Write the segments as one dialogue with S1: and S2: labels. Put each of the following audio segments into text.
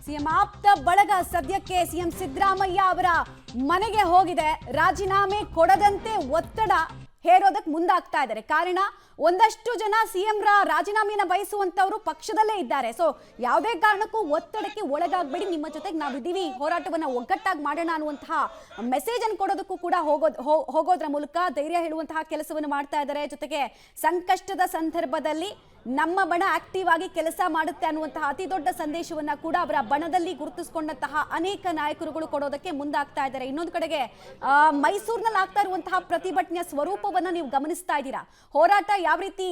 S1: CM ಆಪ್ತ ಬಳಗ ಸದ್ಯಕ್ಕೆ ಸಿಎಂ ಸಿದ್ದರಾಮಯ್ಯ ಅವರ ಮನೆಗೆ ಹೋಗಿದೆ. ರಾಜೀನಾಮೆ ಕೊಡದಂತೆ ಒತ್ತಡ ಹೇರೋದಕ್ಕೆ ಮುಂದಾಗ್ತಾ ಇದ್ದಾರೆ. ಕಾರಣ ಒಂದಷ್ಟು ಜನ ಸಿಎಂ ರಾಜೀನಾಮೆಯನ್ನು ಬಯಸುವಂತವರು ಪಕ್ಷದಲ್ಲೇ ಇದ್ದಾರೆ. ಸೊ ಯಾವುದೇ ಕಾರಣಕ್ಕೂ ಒತ್ತಡಕ್ಕೆ ಒಳಗಾಗಬೇಡಿ, ನಿಮ್ಮ ಜೊತೆಗೆ ನಾವಿದ್ದೀವಿ, ಹೋರಾಟವನ್ನು ಒಗ್ಗಟ್ಟಾಗಿ ಮಾಡೋಣ ಅನ್ನುವಂತಹ ಮೆಸೇಜ್ ಅನ್ನು ಕೊಡೋದಕ್ಕೂ ಕೂಡ ಹೋಗೋದ್ರ ಮೂಲಕ ಧೈರ್ಯ ಹೇಳುವಂತಹ ಕೆಲಸವನ್ನು ಮಾಡ್ತಾ ಇದ್ದಾರೆ. ಜೊತೆಗೆ ಸಂಕಷ್ಟದ ಸಂದರ್ಭದಲ್ಲಿ ನಮ್ಮ ಬಣ ಆಕ್ಟಿವ್ ಆಗಿ ಕೆಲಸ ಮಾಡುತ್ತೆ ಅನ್ನುವಂತಹ ಅತಿ ದೊಡ್ಡ ಸಂದೇಶವನ್ನ ಕೂಡ ಅವರ ಬಣದಲ್ಲಿ ಗುರುತಿಸಿಕೊಂಡಂತಹ ಅನೇಕ ನಾಯಕರುಗಳು ಕೊಡೋದಕ್ಕೆ ಮುಂದಾಗ್ತಾ ಇದ್ದಾರೆ. ಇನ್ನೊಂದು ಕಡೆಗೆ ಮೈಸೂರಿನಲ್ಲಿ ಆಗ್ತಾ ಇರುವಂತಹ ಪ್ರತಿಭಟನೆಯ ಸ್ವರೂಪವನ್ನ ನೀವು ಗಮನಿಸ್ತಾ ಇದ್ದೀರಾ. ಹೋರಾಟ ಯಾವ ರೀತಿ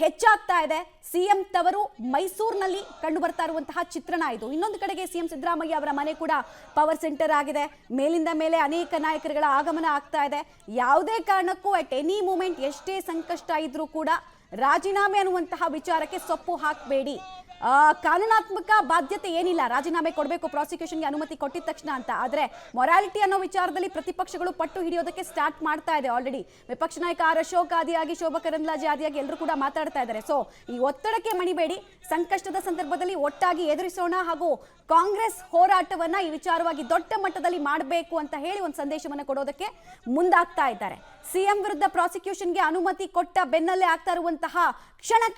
S1: ಹೆಚ್ಚಾಗ್ತಾ ಇದೆ, ಸಿಎಂ ತವರು ಮೈಸೂರಿನಲ್ಲಿ ಕಂಡು ಬರ್ತಾ ಇರುವಂತಹ ಚಿತ್ರಣ ಇದು. ಇನ್ನೊಂದು ಕಡೆಗೆ ಸಿಎಂ ಸಿದ್ದರಾಮಯ್ಯ ಅವರ ಮನೆ ಕೂಡ ಪವರ್ ಸೆಂಟರ್ ಆಗಿದೆ. ಮೇಲಿಂದ ಮೇಲೆ ಅನೇಕ ನಾಯಕರುಗಳ ಆಗಮನ ಆಗ್ತಾ ಇದೆ. ಯಾವುದೇ ಕಾರಣಕ್ಕೂ ಅಟ್ ಎನಿ ಮೂಮೆಂಟ್ ಎಷ್ಟೇ ಸಂಕಷ್ಟ ಇದ್ರೂ ಕೂಡ ರಾಜೀನಾಮೆ ಅನ್ನುವಂತಹ ವಿಚಾರಕ್ಕೆ ಸೊಪ್ಪು ಹಾಕಬೇಡಿ. ಕಾನೂನಾತ್ಮಕ ಬಾಧ್ಯತೆ ಏನಿಲ್ಲ, ರಾಜೀನಾಮೆ ಕೊಡಬೇಕು ಪ್ರಾಸಿಕ್ಯೂಷನ್ಗೆ ಅನುಮತಿ ಕೊಟ್ಟಿದ ತಕ್ಷಣ ಅಂತ. ಆದರೆ ಮೊರಾಲಿಟಿ ಅನ್ನೋ ವಿಚಾರದಲ್ಲಿ ಪ್ರತಿಪಕ್ಷಗಳು ಪಟ್ಟು ಹಿಡಿಯೋದಕ್ಕೆ ಸ್ಟಾರ್ಟ್ ಮಾಡ್ತಾ ಇದೆ ಆಲ್ರೆಡಿ. ವಿಪಕ್ಷ ನಾಯಕ ಆರ್ ಅಶೋಕ್ ಆದಿಯಾಗಿ, ಶೋಭಾ ಕರಂದ್ಲಾಜೆ ಆದಿಯಾಗಿ ಎಲ್ಲರೂ ಕೂಡ ಮಾತಾಡ್ತಾ ಇದ್ದಾರೆ. ಸೊ ಈ ಒತ್ತಡಕ್ಕೆ ಮಣಿಬೇಡಿ, ಸಂಕಷ್ಟದ ಸಂದರ್ಭದಲ್ಲಿ ಒಟ್ಟಾಗಿ ಎದುರಿಸೋಣ ಹಾಗೂ ಕಾಂಗ್ರೆಸ್ ಹೋರಾಟವನ್ನ ಈ ವಿಚಾರವಾಗಿ ದೊಡ್ಡ ಮಟ್ಟದಲ್ಲಿ ಮಾಡಬೇಕು ಅಂತ ಹೇಳಿ ಒಂದು ಸಂದೇಶವನ್ನು ಕೊಡೋದಕ್ಕೆ ಮುಂದಾಗ್ತಾ ಇದ್ದಾರೆ. ಸಿಎಂ ವಿರುದ್ಧ ಪ್ರಾಸಿಕ್ಯೂಷನ್ಗೆ ಅನುಮತಿ ಕೊಟ್ಟ ಬೆನ್ನಲ್ಲೇ ಆಗ್ತಾ ಇರುವಂತಹ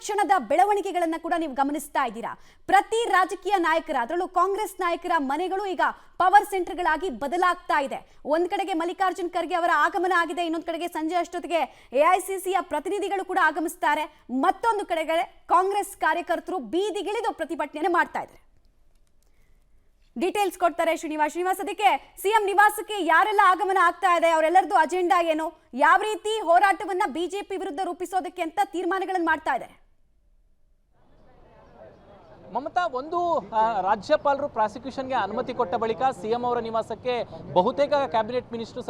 S1: ಕ್ಷಣದ ಬೆಳವಣಿಗೆಗಳನ್ನ ಕೂಡ ನೀವು ಗಮನಿಸ್ತಾ ಇದ್ದೀರಾ. ಪ್ರತಿ ರಾಜಕೀಯ ನಾಯಕರ, ಅದರಲ್ಲೂ ಕಾಂಗ್ರೆಸ್ ನಾಯಕರ ಮನೆಗಳು ಈಗ ಪವರ್ ಸೆಂಟರ್ಗಳಾಗಿ ಬದಲಾಗ್ತಾ ಇದೆ. ಒಂದ್ ಕಡೆಗೆ ಮಲ್ಲಿಕಾರ್ಜುನ್ ಖರ್ಗೆ ಅವರ ಆಗಮನ ಆಗಿದೆ, ಇನ್ನೊಂದು ಕಡೆಗೆ ಸಂಜೆ ಅಷ್ಟೊತ್ತಿಗೆ ಎಐಸಿಸಿಯ ಪ್ರತಿನಿಧಿಗಳು ಕೂಡ ಆಗಮಿಸ್ತಾರೆ. ಮತ್ತೊಂದು ಕಡೆಗೆ ಕಾಂಗ್ರೆಸ್ ಕಾರ್ಯಕರ್ತರು ಬೀದಿಗಿಳಿದು ಪ್ರತಿಭಟನೆ ಮಾಡ್ತಾ ಇದ್ದಾರೆ. ಡೀಟೇಲ್ಸ್ ಕೊಡ್ತಾರೆ ಶ್ರೀನಿವಾಸ್. ಅದಕ್ಕೆ ಸಿಎಂ ನಿವಾಸಕ್ಕೆ ಯಾರೆಲ್ಲ ಆಗಮನ ಆಗ್ತಾ ಇದೆ, ಅವರೆಲ್ಲರದು ಅಜೆಂಡಾ ಏನು, ಯಾವ ರೀತಿ ಹೋರಾಟವನ್ನ ಬಿಜೆಪಿ ವಿರುದ್ಧ ರೂಪಿಸೋದಕ್ಕೆ ಅಂತ ತೀರ್ಮಾನಗಳನ್ನು ಮಾಡ್ತಾ ಇದ್ದಾರೆ?
S2: ಮಮತಾ, ಒಂದು ರಾಜ್ಯಪಾಲರು ಪ್ರಾಸಿಕ್ಯೂಷನ್ಗೆ ಅನುಮತಿ ಕೊಟ್ಟ ಬಳಿಕ ಸಿಎಂ ಅವರ ನಿವಾಸಕ್ಕೆ ಬಹುತೇಕ ಕ್ಯಾಬಿನೆಟ್ ಮಿನಿಸ್ಟರ್,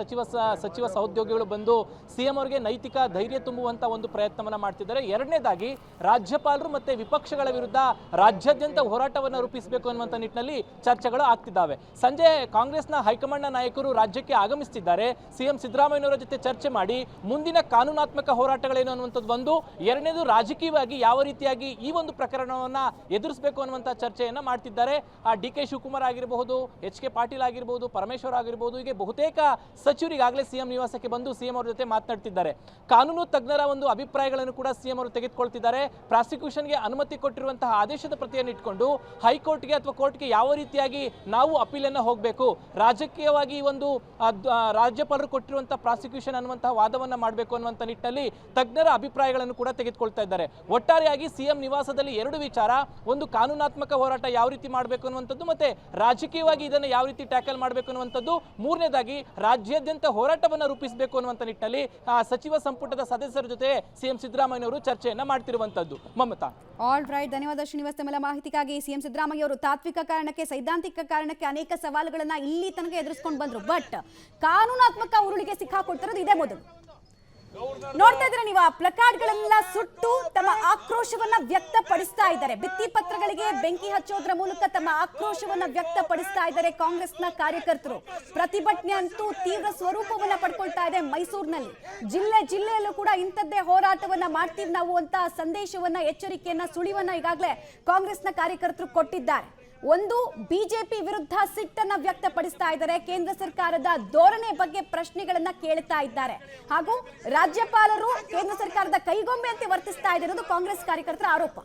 S2: ಸಚಿವ ಸಹೋದ್ಯೋಗಿಗಳು ಬಂದು ಸಿಎಂ ಅವರಿಗೆ ನೈತಿಕ ಧೈರ್ಯ ತುಂಬುವಂತ ಒಂದು ಪ್ರಯತ್ನವನ್ನ ಮಾಡ್ತಿದ್ದಾರೆ. ಎರಡನೇದಾಗಿ ರಾಜ್ಯಪಾಲರು ಮತ್ತೆ ವಿಪಕ್ಷಗಳ ವಿರುದ್ಧ ರಾಜ್ಯಾದ್ಯಂತ ಹೋರಾಟವನ್ನು ರೂಪಿಸಬೇಕು ಅನ್ನುವಂಥ ನಿಟ್ಟಿನಲ್ಲಿ ಚರ್ಚೆಗಳು ಆಗ್ತಿದ್ದಾವೆ. ಸಂಜೆ ಕಾಂಗ್ರೆಸ್ನ ಹೈಕಮಾಂಡ್ನ ನಾಯಕರು ರಾಜ್ಯಕ್ಕೆ ಆಗಮಿಸುತ್ತಿದ್ದಾರೆ. ಸಿಎಂ ಸಿದ್ದರಾಮಯ್ಯನವರ ಜೊತೆ ಚರ್ಚೆ ಮಾಡಿ ಮುಂದಿನ ಕಾನೂನಾತ್ಮಕ ಹೋರಾಟಗಳೇನು ಅನ್ನುವಂಥದ್ದು ಒಂದು, ಎರಡನೇದು ರಾಜಕೀಯವಾಗಿ ಯಾವ ರೀತಿಯಾಗಿ ಈ ಒಂದು ಪ್ರಕರಣವನ್ನ ಎದುರಿಸಬೇಕು ಅನ್ನುವಂತ ಚರ್ಚೆಯನ್ನ ಮಾಡ್ತಿದ್ದಾರೆ. ಡಿ ಕೆ ಶಿವಕುಮಾರ್ ಆಗಿರಬಹುದು, ಎಚ್ ಕೆ ಪಾಟೀಲ್ ಆಗಿರಬಹುದು, ಪರಮೇಶ್ವರ್ ಆಗಿರಬಹುದು, ಹೀಗೆ ಬಹುತೇಕ ಸಚಿವರು ಈಗಾಗಲೇ ಸಿಎಂ ನಿವಾಸಕ್ಕೆ ಬಂದು ಸಿಎಂ ಅವರ ಜೊತೆ ಮಾತನಾಡ್ತಿದ್ದಾರೆ. ಕಾನೂನು ತಜ್ಞರ ಒಂದು ಅಭಿಪ್ರಾಯಗಳನ್ನು ಕೂಡ ಸಿಎಂ ಅವರು ತೆಗೆದುಕೊಳ್ತಿದ್ದಾರೆ. ಪ್ರಾಸಿಕ್ಯೂಷನ್ಗೆ ಅನುಮತಿ ಕೊಟ್ಟಿರುವಂತಹ ಆದೇಶದ ಪ್ರತಿಯನ್ನು ಇಟ್ಕೊಂಡು ಹೈಕೋರ್ಟ್ಗೆ ಅಥವಾ ಕೋರ್ಟ್ಗೆ ಯಾವ ರೀತಿಯಾಗಿ ನಾವು ಅಪೀಲನ್ನು ಹೋಗಬೇಕು, ರಾಜಕೀಯವಾಗಿ ಒಂದು ರಾಜ್ಯಪಾಲರು ಕೊಟ್ಟಿರುವಂತಹ ಪ್ರಾಸಿಕ್ಯೂಷನ್ ಅನ್ನುವಂತಹ ವಾದವನ್ನ ಮಾಡಬೇಕು ಅನ್ನುವಂಥ ನಿಟ್ಟಿನಲ್ಲಿ ತಜ್ಞರ ಅಭಿಪ್ರಾಯಗಳನ್ನು ಕೂಡ ತೆಗೆದುಕೊಳ್ತಾ ಇದ್ದಾರೆ. ಒಟ್ಟಾರೆಯಾಗಿ ಸಿಎಂ ನಿವಾಸದಲ್ಲಿ ಎರಡು ವಿಚಾರ, ಒಂದು ಕಾನೂನಾತ್ಮಕ ಹೋರಾಟ ಯಾವ ರೀತಿ ಮಾಡಬೇಕು ಅನ್ನುವಂಥದ್ದು, ಮತ್ತೆ ರಾಜಕೀಯವಾಗಿ ಇದನ್ನು ಯಾವ ರೀತಿ ಟ್ಯಾಕಲ್ ಮಾಡಬೇಕು ಅನ್ನುವಂಥದ್ದು, ಮೂರನೇದಾಗಿ ರಾಜ್ಯಾದ್ಯಂತ ಹೋರಾಟವನ್ನು ರೂಪಿಸಬೇಕು ಅನ್ನುವಂಥ ನಿಟ್ಟಿನಲ್ಲಿ ಸಚಿವ ಸಂಪುಟದ ಸದಸ್ಯರ ಜೊತೆ ಸಿಎಂ ಸಿದ್ದರಾಮಯ್ಯನವರು ಚರ್ಚೆಯನ್ನ ಮಾಡ್ತಿರುವಂತದ್ದು. ಮಮತಾ,
S1: ಆಲ್ ರೈಟ್, ಧನ್ಯವಾದ ಶ್ರೀನಿವಾಸ್ ತಮ್ಮೆಲ್ಲ ಮಾಹಿತಿಗಾಗಿ. ಸಿಎಂ ಸಿದ್ದರಾಮಯ್ಯ ಅವರು ತಾತ್ವಿಕ ಕಾರಣಕ್ಕೆ, ಸೈದ್ಧಾಂತಿಕ ಕಾರಣಕ್ಕೆ ಅನೇಕ ಸವಾಲುಗಳನ್ನ ಇಲ್ಲಿ ತನಕ ಎದುರಿಸಿಕೊಂಡು ಬಂದ್ರು. ಬಟ್ ಕಾನೂನಾತ್ಮಕ ಉರುಳಿಗೆ ಸಿಕ್ಕಾಕೊಳ್ತಿರೋದು ಇದೇ ಮೊದಲು. ನೋಡ್ತಾ ಇದ್ರೆ ನೀವು ಆ ಪ್ಲಕಾರ್ಡ್ಗಳೆಲ್ಲ ಸುಟ್ಟು ತಮ್ಮ ಆಕ್ರೋಶವನ್ನ ವ್ಯಕ್ತಪಡಿಸ್ತಾ ಇದ್ದಾರೆ. ಭಿತ್ತಿ ಪತ್ರಗಳಿಗೆ ಬೆಂಕಿ ಹಚ್ಚೋದ್ರ ಮೂಲಕ ತಮ್ಮ ಆಕ್ರೋಶವನ್ನ ವ್ಯಕ್ತಪಡಿಸ್ತಾ ಇದ್ದಾರೆ ಕಾಂಗ್ರೆಸ್ನ ಕಾರ್ಯಕರ್ತರು. ಪ್ರತಿಭಟನೆ ಅಂತೂ ತೀವ್ರ ಸ್ವರೂಪವನ್ನ ಪಡ್ಕೊಳ್ತಾ ಇದೆ ಮೈಸೂರಿನಲ್ಲಿ. ಜಿಲ್ಲೆಯಲ್ಲೂ ಕೂಡ ಇಂಥದ್ದೇ ಹೋರಾಟವನ್ನ ಮಾಡ್ತೀವಿ ನಾವು ಅಂತ ಸಂದೇಶವನ್ನ, ಎಚ್ಚರಿಕೆಯನ್ನ, ಸುಳಿವನ್ನ ಈಗಾಗಲೇ ಕಾಂಗ್ರೆಸ್ನ ಕಾರ್ಯಕರ್ತರು ಕೊಟ್ಟಿದ್ದಾರೆ. ಒಂದು, ಬಿಜೆಪಿ ವಿರುದ್ಧ ಸಿಟ್ಟನ್ನ ವ್ಯಕ್ತಪಡಿಸ್ತಾ ಇದ್ದಾರೆ, ಕೇಂದ್ರ ಸರ್ಕಾರದ ಧೋರಣೆ ಬಗ್ಗೆ ಪ್ರಶ್ನೆಗಳನ್ನ ಕೇಳ್ತಾ ಇದ್ದಾರೆ. ಹಾಗೂ ರಾಜ್ಯಪಾಲರು ಕೇಂದ್ರ ಸರ್ಕಾರದ ಕೈಗೊಂಬೆಯಂತೆ ವರ್ತಿಸ್ತಾ ಇರೋದು ಕಾಂಗ್ರೆಸ್ ಕಾರ್ಯಕರ್ತರ ಆರೋಪ.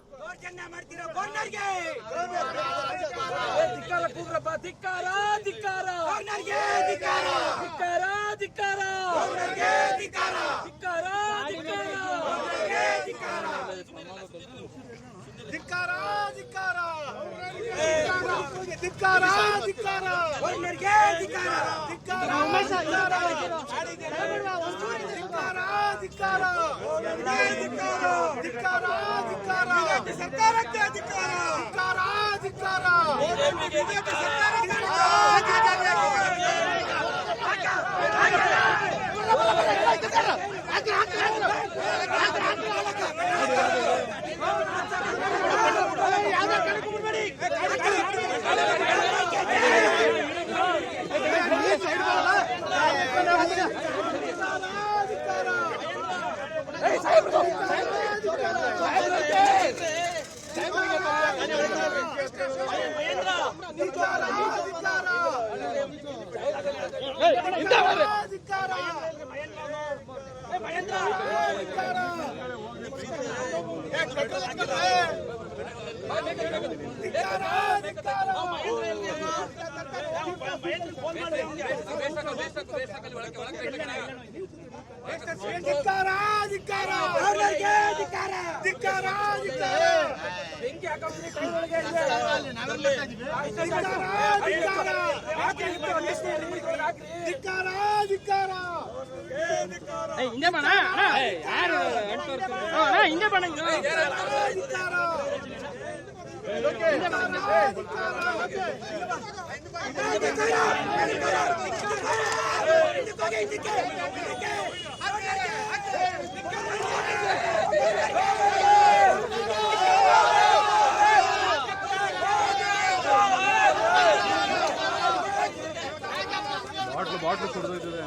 S3: ಬಾಟ್ಲು ಕುಡಿದೋಯ್ತದೆ.